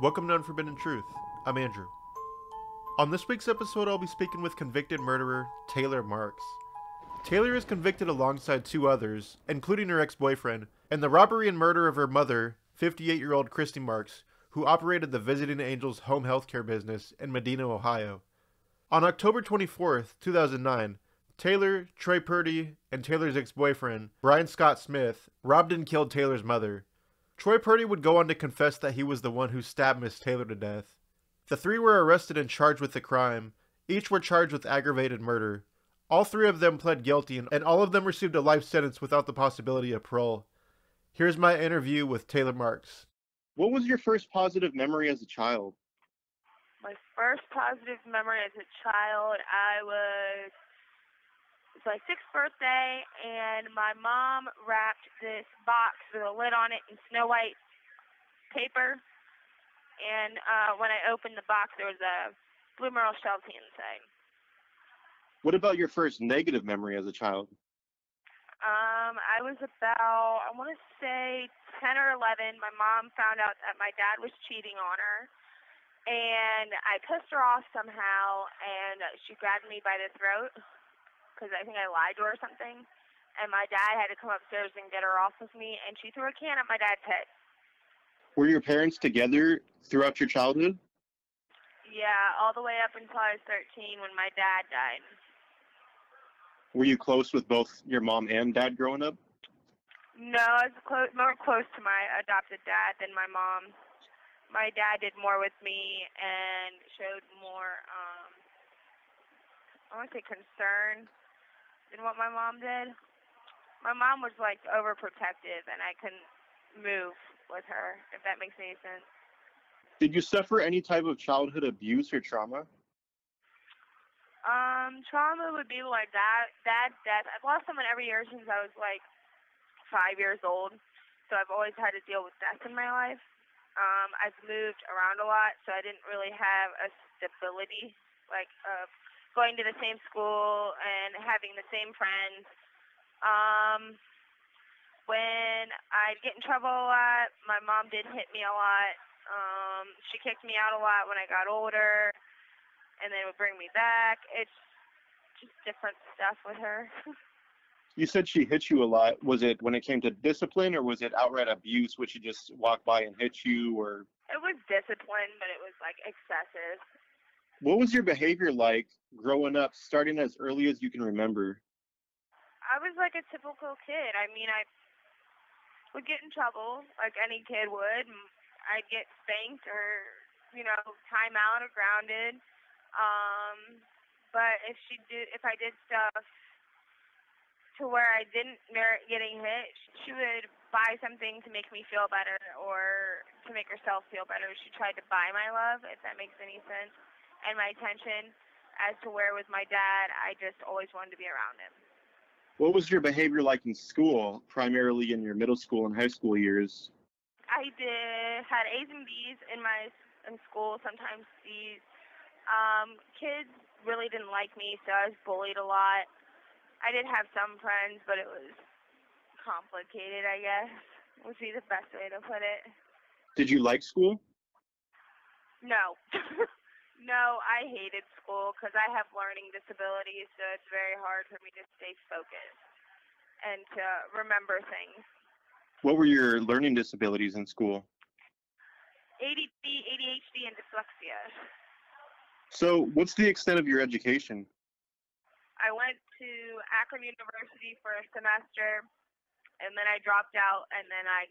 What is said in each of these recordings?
Welcome to Unforbidden Truth. I'm Andrew. On this week's episode, I'll be speaking with convicted murderer Taylor Marks. Taylor is convicted alongside two others, including her ex-boyfriend, in the robbery and murder of her mother, 58-year-old Kristie Marks, who operated the Visiting Angels home healthcare business in Medina, Ohio. On October 24th, 2009, Taylor, Troy Purdy, and Taylor's ex-boyfriend, Brian Scott Smith, robbed and killed Taylor's mother. Troy Purdy would go on to confess that he was the one who stabbed Miss Taylor to death. The three were arrested and charged with the crime. Each were charged with aggravated murder. All three of them pled guilty, and all of them received a life sentence without the possibility of parole. Here's my interview with Taylor Marks. What was your first positive memory as a child? My first positive memory as a child, it was my 6th birthday, and my mom wrapped this box with a lid on it in Snow White paper. And when I opened the box, there was a Blue Merle Sheltie inside. What about your first negative memory as a child? I was about, I want to say 10 or 11. My mom found out that my dad was cheating on her. And I pissed her off somehow, and she grabbed me by the throat because I think I lied to her or something. And my dad had to come upstairs and get her off with me, and she threw a can at my dad's head. Were your parents together throughout your childhood? Yeah, all the way up until I was 13 when my dad died. Were you close with both your mom and dad growing up? No, I was more close to my adopted dad than my mom. My dad did more with me and showed more, I want to say concern than what my mom did. My mom was like overprotective, and I couldn't move with her, if that makes any sense. Did you suffer any type of childhood abuse or trauma? Trauma would be like dad's death. I've lost someone every year since I was like 5 years old, so I've always had to deal with death in my life. I've moved around a lot, so I didn't really have a stability, like going to the same school and having the same friends. When I'd get in trouble a lot, my mom did hit me a lot. She kicked me out a lot when I got older, and then would bring me back. It's just different stuff with her. You said she hit you a lot. Was it when it came to discipline, or was it outright abuse, which she just walked by and hit you? Or It was discipline, but it was like excessive. what was your behavior like growing up, starting as early as you can remember? I was like a typical kid. I mean, I would get in trouble like any kid would. I'd get spanked or, time out or grounded. But if I did stuff to where I didn't merit getting hit, she would buy something to make me feel better or to make herself feel better. She tried to buy my love, if that makes any sense, and my attention. As to where with my dad, I just always wanted to be around him. What was your behavior like in school, primarily in your middle school and high school years? I had A's and B's in school, sometimes C's. Kids really didn't like me, so I was bullied a lot. I did have some friends, but it was complicated, I guess, would be the best way to put it. Did you like school? No. No, I hated school because I have learning disabilities, so it's very hard for me to stay focused and to remember things. What were your learning disabilities in school? ADD, ADHD, and dyslexia. So what's the extent of your education? I went to Akron University for a semester, and then I dropped out, and then I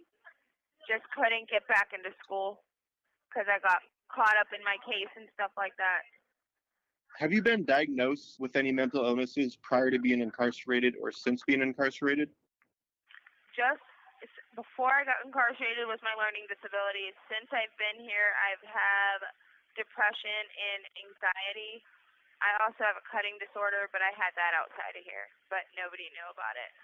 just couldn't get back into school because I got caught up in my case and stuff like that. Have you been diagnosed with any mental illnesses prior to being incarcerated or since being incarcerated? Just before I got incarcerated was my learning disabilities. Since I've been here, I've had depression and anxiety. I also have a cutting disorder, but I had that outside of here, but nobody knew about it.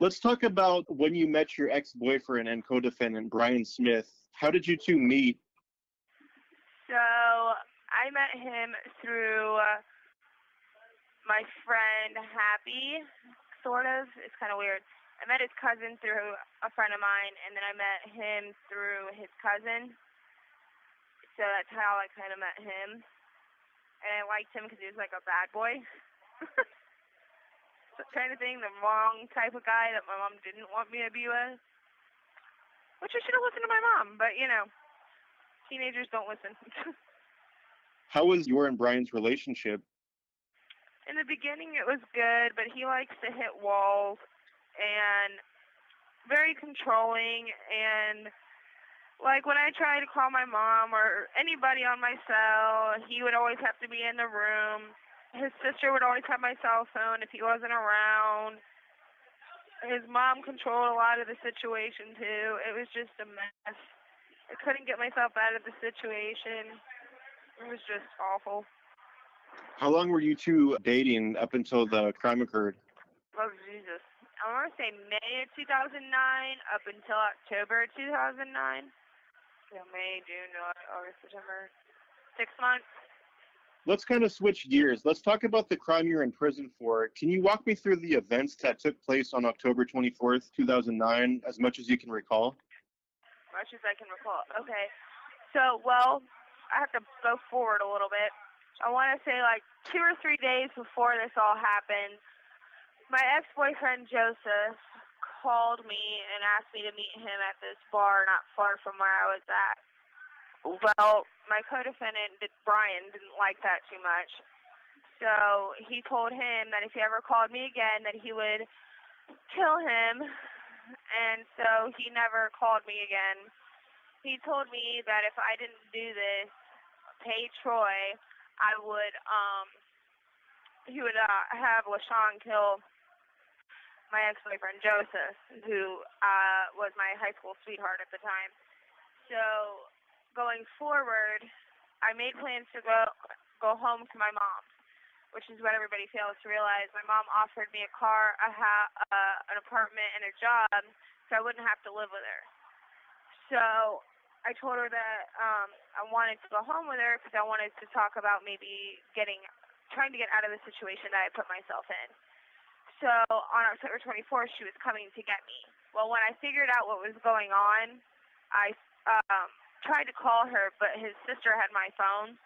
Let's talk about when you met your ex-boyfriend and co-defendant, Brian Smith. How did you two meet? So I met him through my friend Happy, sort of. It's kind of weird. I met his cousin through a friend of mine, and then I met him through his cousin. So that's how I kind of met him. And I liked him because he was like a bad boy. So kind of thing, the wrong type of guy that my mom didn't want me to be with. Which I should have listened to my mom, but you know, teenagers don't listen. How was your and Brian's relationship? In the beginning it was good, but he likes to hit walls and very controlling, and like when I tried to call my mom or anybody on my cell, he would always have to be in the room. His sister would always have my cell phone if he wasn't around. His mom controlled a lot of the situation too. It was just a mess. I couldn't get myself out of the situation. It was just awful. How long were you two dating up until the crime occurred? Oh, Jesus. I want to say May of 2009 up until October 2009. So May, June, July, August, September. 6 months. Let's kind of switch gears. Let's talk about the crime you're in prison for. Can you walk me through the events that took place on October 24th, 2009, as much as you can recall? Much as I can recall. Okay. So, well, I have to go forward a little bit. I want to say like 2 or 3 days before this all happened, my ex-boyfriend Joseph called me and asked me to meet him at this bar not far from where I was at. Well, my co-defendant, Brian, didn't like that too much. So he told him that if he ever called me again, that he would kill him. And so he never called me again. He told me that if I didn't do this, pay Troy, I would, he would have LaShawn kill my ex-boyfriend Joseph, who was my high school sweetheart at the time. So going forward, I made plans to go home to my mom's, which is what everybody fails to realize. My mom offered me a car, an apartment, and a job, so I wouldn't have to live with her. So I told her that I wanted to go home with her because I wanted to talk about maybe trying to get out of the situation that I put myself in. So on October 24th, she was coming to get me. Well, when I figured out what was going on, I tried to call her, but his sister had my phone,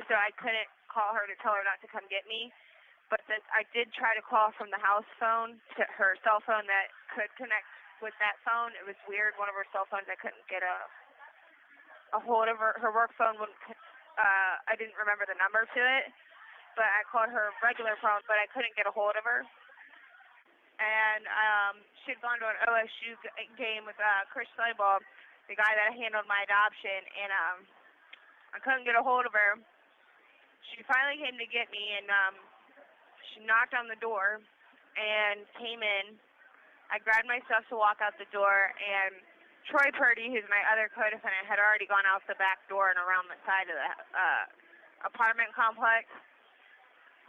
so I couldn't call her to tell her not to come get me. But since I did try to call from the house phone to her cell phone that could connect with that phone, it was weird. One of her cell phones, I couldn't get a hold of her. Her work phone wouldn't. I didn't remember the number to it, but I called her regular phone, but I couldn't get a hold of her. And she had gone to an OSU game with Chris Seibel, the guy that handled my adoption, and I couldn't get a hold of her. She finally came to get me, and she knocked on the door and came in. I grabbed my stuff to walk out the door, and Troy Purdy, who's my other co-defendant, had already gone out the back door and around the side of the apartment complex.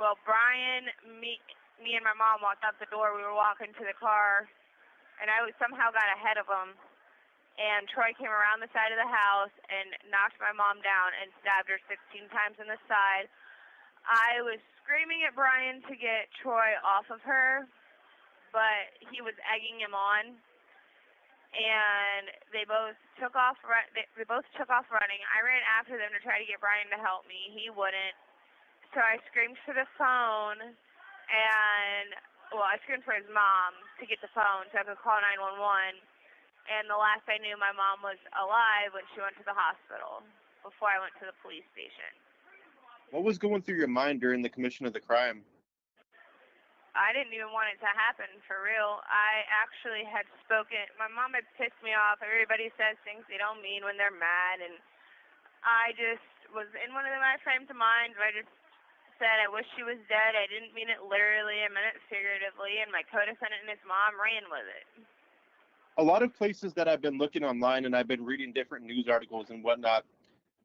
Well, Brian, me and my mom walked out the door. We were walking to the car, and I somehow got ahead of him. And Troy came around the side of the house and knocked my mom down and stabbed her 16 times in the side. I was screaming at Brian to get Troy off of her, but he was egging him on. And they both took off. They both took off running. I ran after them to try to get Brian to help me. He wouldn't. So I screamed for the phone, and I screamed for his mom to get the phone so I could call 911. And the last I knew, my mom was alive when she went to the hospital before I went to the police station. What was going through your mind during the commission of the crime? I didn't even want it to happen, for real. I actually had spoken. My mom had pissed me off. Everybody says things they don't mean when they're mad, and I just was in one of my frames of mind where I just said I wish she was dead. I didn't mean it literally. I meant it figuratively, and my co-defendant and his mom ran with it. A lot of places that I've been looking online and I've been reading different news articles and whatnot,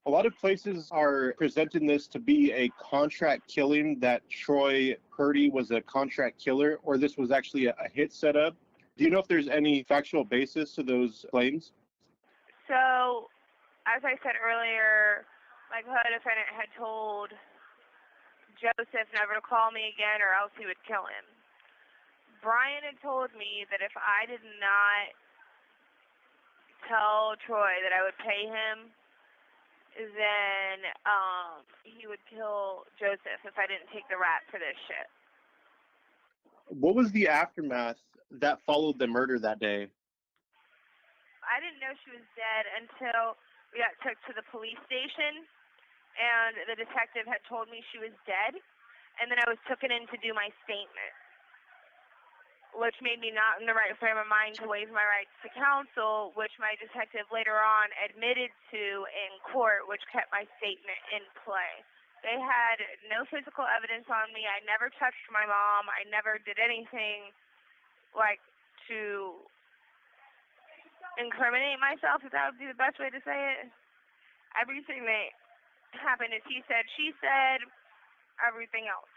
a lot of places are presenting this to be a contract killing, that Troy Purdy was a contract killer, or this was actually a hit setup. Do you know if there's any factual basis to those claims? So, as I said earlier, my co-defendant had told Joseph never to call me again or else he would kill him. Brian had told me that if I did not tell Troy that I would pay him, then he would kill Joseph if I didn't take the rap for this shit. What was the aftermath that followed the murder that day? I didn't know she was dead until we got took to the police station, and the detective had told me she was dead, and then I was taken in to do my statement, which made me not in the right frame of mind to waive my rights to counsel, which my detective later on admitted to in court, which kept my statement in play. They had no physical evidence on me. I never touched my mom. I never did anything like to incriminate myself, if that would be the best way to say it. Everything that happened is he said, she said, everything else.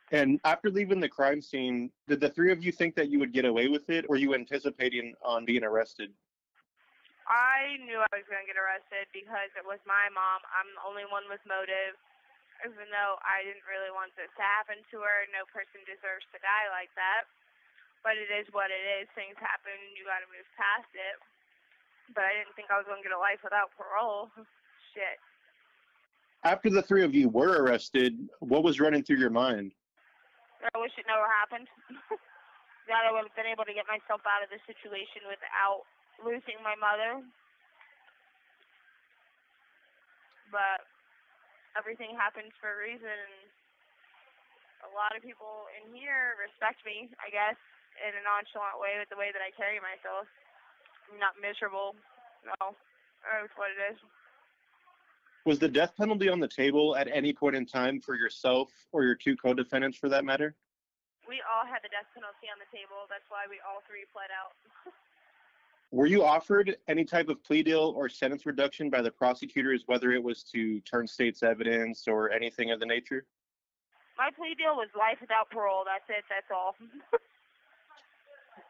And after leaving the crime scene, did the three of you think that you would get away with it, or were you anticipating on being arrested? I knew I was going to get arrested because it was my mom. I'm the only one with motive. Even though I didn't really want this to happen to her, no person deserves to die like that. But it is what it is. Things happen and you got to move past it. But I didn't think I was going to get a life without parole. Shit. After the three of you were arrested, what was running through your mind? I wish it never happened. That I would have been able to get myself out of the situation without losing my mother. But everything happens for a reason, and a lot of people in here respect me, I guess, in a nonchalant way with the way that I carry myself. I'm not miserable. No, that's what it is. Was the death penalty on the table at any point in time for yourself or your two co-defendants for that matter? We all had the death penalty on the table. That's why we all three pled out. Were you offered any type of plea deal or sentence reduction by the prosecutors, whether it was to turn state's evidence or anything of the nature? My plea deal was life without parole. That's it. That's all.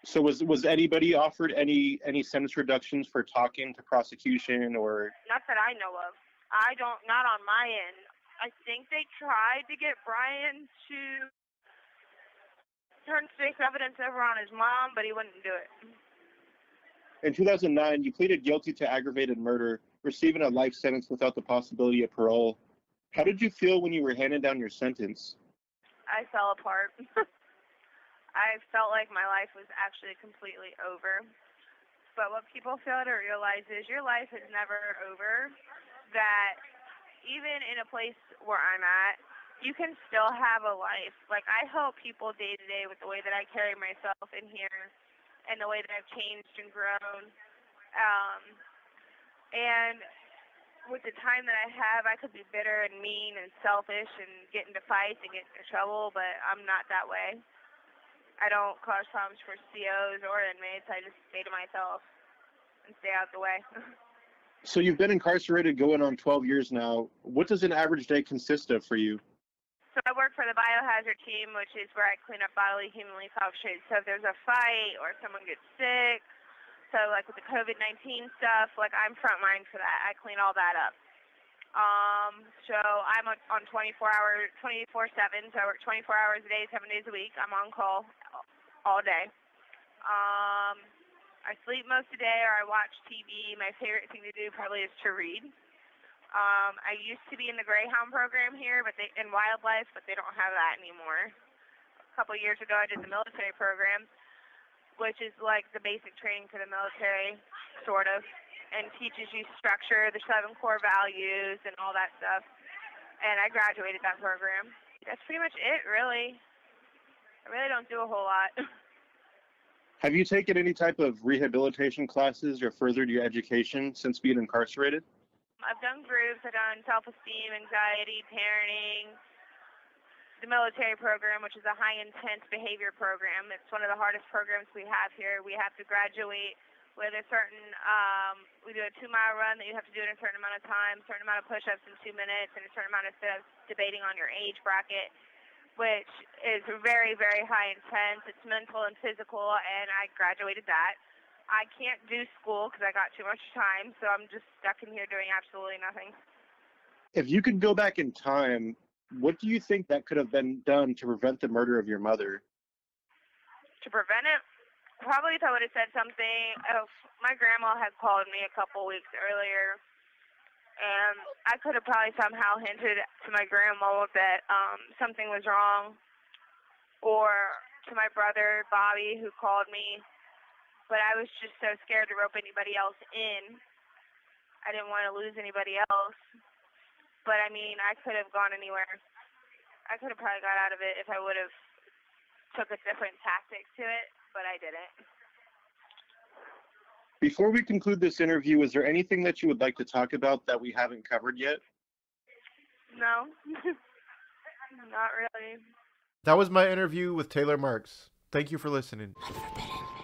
So was anybody offered any sentence reductions for talking to prosecution or? Not that I know of. Not on my end. I think they tried to get Brian to turn state's evidence over on his mom, but he wouldn't do it. In 2009, you pleaded guilty to aggravated murder, receiving a life sentence without the possibility of parole. How did you feel when you were handing down your sentence? I fell apart. I felt like my life was actually completely over. But what people fail to realize is your life is never over. That even in a place where I'm at, you can still have a life. Like, I help people day to day with the way that I carry myself in here and the way that I've changed and grown. And with the time that I have, I could be bitter and mean and selfish and get into fights and get into trouble, but I'm not that way. I don't cause problems for COs or inmates. I just stay to myself and stay out the way. So you've been incarcerated going on 12 years now. What does an average day consist of for you? So I work for the biohazard team, which is where I clean up bodily humanly falsified. So if there's a fight or someone gets sick, so like with the COVID-19 stuff, like I'm frontline for that. I clean all that up. So I'm on 24/7, so I work 24 hours a day, 7 days a week. I'm on call all day. I sleep most of the day or I watch TV. My favorite thing to do probably is to read. I used to be in the Greyhound program here, in wildlife, but they don't have that anymore. A couple of years ago, I did the military program, which is like the basic training for the military, sort of, and teaches you structure, the 7 core values, and all that stuff. And I graduated that program. That's pretty much it, really. I really don't do a whole lot. Have you taken any type of rehabilitation classes or furthered your education since being incarcerated? I've done groups. I've done self-esteem, anxiety, parenting, the military program, which is a high-intense behavior program. It's one of the hardest programs we have here. We have to graduate with a certain, we do a 2-mile run that you have to do in a certain amount of time, a certain amount of push-ups in 2 minutes, and a certain amount of sit-ups debating on your age bracket, which is very, very high intense. It's mental and physical, and I graduated that. I can't do school because I got too much time, so I'm just stuck in here doing absolutely nothing. If you could go back in time, what do you think that could have been done to prevent the murder of your mother? To prevent it? Probably if I would have said something. My grandma had called me a couple weeks earlier And I could have probably somehow hinted to my grandma that something was wrong, or to my brother, Bobby, who called me. But I was just so scared to rope anybody else in. I didn't want to lose anybody else. But, I mean, I could have gone anywhere. I could have probably got out of it if I would have took a different tactic to it, but I didn't. Before we conclude this interview, is there anything that you would like to talk about that we haven't covered yet? No, not really. That was my interview with Taylor Marks. Thank you for listening. Unforbidden.